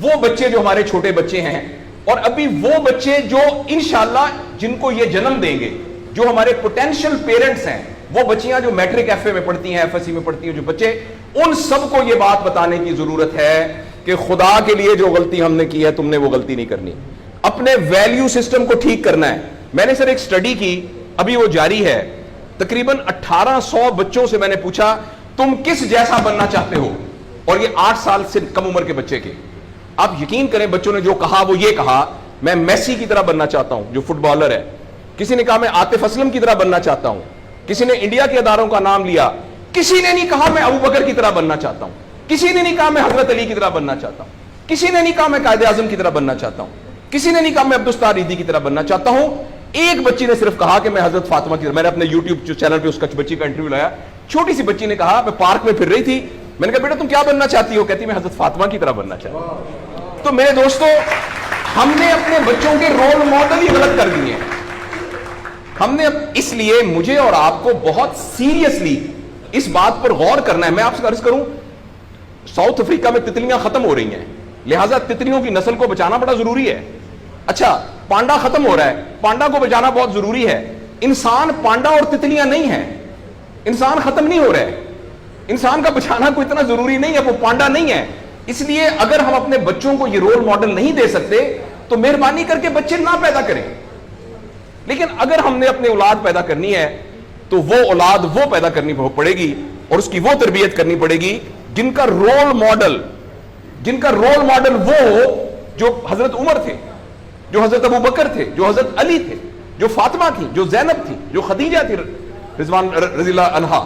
وہ بچے جو ہمارے چھوٹے بچے ہیں اور ابھی وہ بچے جو انشاءاللہ جن کو یہ جنم دیں گے, جو ہمارے پوٹینشیل پیرنٹس ہیں, وہ بچیاں جو میٹرک ایف اے میں پڑھتی ہیں, ایف ایس سی میں پڑھتی ہیں, جو بچے, ان سب کو یہ بات بتانے کی ضرورت ہے کہ خدا کے لیے جو غلطی ہم نے کی ہے تم نے وہ غلطی نہیں کرنی. اپنے ویلیو سسٹم کو ٹھیک کرنا ہے. میں نے سر ایک سٹڈی کی, ابھی وہ جاری ہے, تقریباً 1800 بچوں سے میں نے پوچھا تم کس جیسا بننا چاہتے ہو, اور یہ 8 سال سے کم عمر کے بچے کے. آپ یقین کریں بچوں نے جو کہا وہ یہ کہا میں میسی کی طرح بننا چاہتا ہوں جو فٹ بالر ہے, کسی نے کہا میں عاطف اسلم کی طرح بننا چاہتا ہوں, کسی نے انڈیا کے اداروں کا نام لیا, کسی نے نہیں کہا میں ابو بکر کی طرح بننا چاہتا ہوں, کسی نے نہیں کہا میں حضرت علی کی طرح بننا چاہتا ہوں, کسی نے نہیں کہا میں قائد اعظم کی طرح بننا چاہتا ہوں, کسی نے نہیں کہا میں عبدالستار ریدی کی طرح بننا چاہتا ہوں. ایک بچی نے صرف کہا کہ میں حضرت فاطمہ کی طرح. میں نے اپنے یوٹیوب چینل پہ اس بچی کا انٹرویو لایا, چھوٹی سی بچی نے کہا میں پارک میں پھر رہی تھی, میں نے کہا بیٹا تم کیا بننا چاہتی ہو, کہتی میں حضرت فاطمہ کی طرح بننا چاہتی ہوں. تو میرے دوستو ہم نے اپنے بچوں کے رول ماڈل ہی غلط کر دیے ہیں. ہم نے, اس لیے مجھے اور آپ کو بہت سیریسلی اس بات پر غور کرنا ہے. میں آپ سے عرض کروں, ساؤتھ افریقہ میں تتلیاں ختم ہو رہی ہیں, لہٰذا تتلیوں کی نسل کو بچانا بڑا ضروری ہے. اچھا پانڈا ختم ہو رہا ہے, پانڈا کو بچانا بہت ضروری ہے. انسان پانڈا اور تتلیاں نہیں ہیں, انسان ختم نہیں ہو رہا ہے, انسان کا بچانا کوئی اتنا ضروری نہیں ہے, وہ پانڈا نہیں ہے. اس لیے اگر ہم اپنے بچوں کو یہ رول ماڈل نہیں دے سکتے تو مہربانی کر کے بچے نہ پیدا کریں. لیکن اگر ہم نے اپنی اولاد پیدا کرنی ہے تو وہ اولاد وہ پیدا کرنی پڑے گی اور اس کی وہ تربیت کرنی پڑے گی جن کا رول ماڈل وہ ہو جو حضرت عمر تھے, جو حضرت ابو بکر تھے, جو حضرت علی تھے, جو فاطمہ تھی, جو زینب تھی, جو خدیجہ تھی رضوان رضی اللہ عنہا.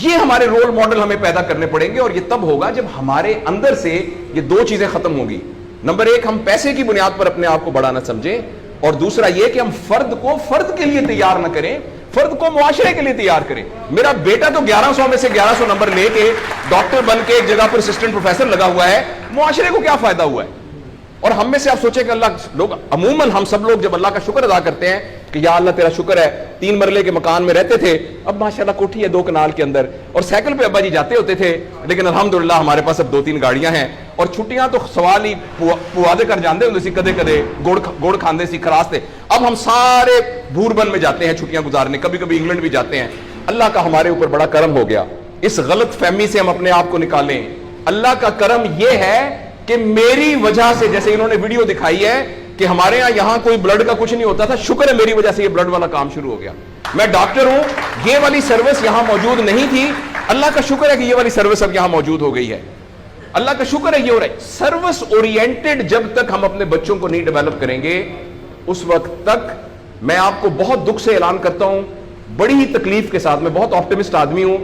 یہ ہمارے رول ماڈل ہمیں پیدا کرنے پڑیں گے, اور یہ تب ہوگا جب ہمارے اندر سے یہ دو چیزیں ختم ہوں گی. نمبر 1, ہم پیسے کی بنیاد پر اپنے آپ کو بڑا نہ سمجھیں, اور دوسرا یہ کہ ہم فرد کو فرد کے لیے تیار نہ کریں, فرد کو معاشرے کے لیے تیار کریں. میرا بیٹا تو 1100 میں سے 1100 نمبر لے کے ڈاکٹر بن کے ایک جگہ پر اسسٹنٹ پروفیسر لگا ہوا ہے, معاشرے کو کیا فائدہ ہوا ہے؟ اور ہم میں سے آپ سوچیں کہ اللہ لوگ, عموماً ہم سب لوگ جب اللہ کا شکر ادا کرتے ہیں کہ یا اللہ تیرا شکر ہے, 3 مرلے کے مکان میں رہتے تھے, اب ماشاءاللہ کوٹھی ہے 2 کنال کے اندر, اور سائیکل پہ ابا جی جاتے ہوتے تھے, لیکن الحمدللہ ہمارے پاس اب 2-3 گاڑیاں ہیں, اور چھٹیاں تو سوال ہی پوادے کر جاندے ہوندے سی, کدے کدے گوڑ کھاندے سی, خراستے. اب ہم سارے بھوربن میں جاتے ہیں چھٹیاں گزارنے, کبھی کبھی انگلینڈ بھی جاتے ہیں. اللہ کا ہمارے اوپر بڑا کرم ہو گیا. اس غلط فہمی سے ہم اپنے آپ کو نکالیں. اللہ کا کرم یہ ہے کہ میری وجہ سے, جیسے انہوں نے ویڈیو دکھائی ہے کہ ہمارے یہاں کوئی بلڈ کا کچھ نہیں ہوتا تھا, شکر ہے میری وجہ سے یہ بلڈ والا کام شروع ہو گیا. میں ڈاکٹر ہوں, یہ والی سروس یہاں موجود نہیں تھی, اللہ کا شکر ہے کہ یہ والی سروس اب یہاں موجود ہو گئی ہے. اللہ کا شکر ہے یہ ہو رہا ہے. سروس اورینٹڈ جب تک ہم اپنے بچوں کو نہیں ڈیولپ کریں گے, اس وقت تک میں آپ کو بہت دکھ سے اعلان کرتا ہوں, بڑی ہی تکلیف کے ساتھ, میں بہت آپٹمسٹ آدمی ہوں,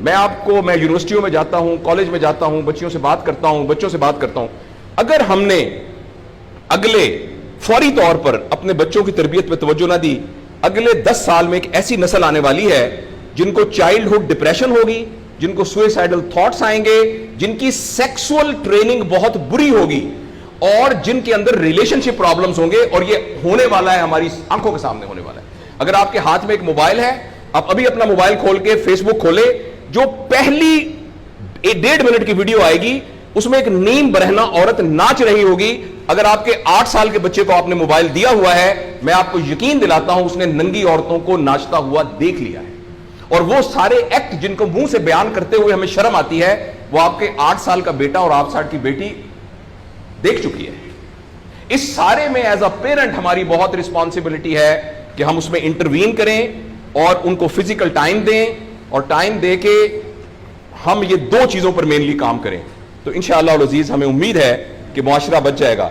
میں یونیورسٹیوں میں جاتا ہوں, کالج میں جاتا ہوں, بچوں سے بات کرتا ہوں, اگر ہم نے اگلے فوری طور پر اپنے بچوں کی تربیت پہ توجہ نہ دی, اگلے 10 سال میں ایک ایسی نسل آنے والی ہے جن کو چائلڈہڈ ڈپریشن ہوگی, جن کو سوئسائڈل تھاٹس آئیں گے, جن کی سیکسول ٹریننگ بہت بری ہوگی, اور جن کے اندر ریلیشن شپ پرابلمز ہوں گے. اور یہ ہونے والا ہے, ہماری آنکھوں کے سامنے ہونے والا ہے. اگر آپ کے ہاتھ میں ایک موبائل ہے, آپ ابھی اپنا موبائل کھول کے فیس بک کھولے, جو پہلی 1.5 منٹ کی ویڈیو آئے گی اس میں ایک نیم برہنہ عورت ناچ رہی ہوگی. اگر آپ کے 8 سال کے بچے کو آپ نے موبائل دیا ہوا ہے, میں آپ کو یقین دلاتا ہوں اس نے ننگی عورتوں کو ناچتا ہوا دیکھ لیا ہے, اور وہ سارے ایکٹ جن کو منہ سے بیان کرتے ہوئے ہمیں شرم آتی ہے, وہ آپ کے 8 سال کا بیٹا اور 8 سال کی بیٹی دیکھ چکی ہے. اس سارے میں ایز اے پیرنٹ ہماری بہت رسپانسبلٹی ہے کہ ہم اس میں انٹروین کریں اور ان کو فزیکل ٹائم دیں, اور ٹائم دے کے ہم یہ 2 چیزوں پر مینلی کام کریں. تو انشاءاللہ العزیز ہمیں امید ہے کہ معاشرہ بچ جائے گا.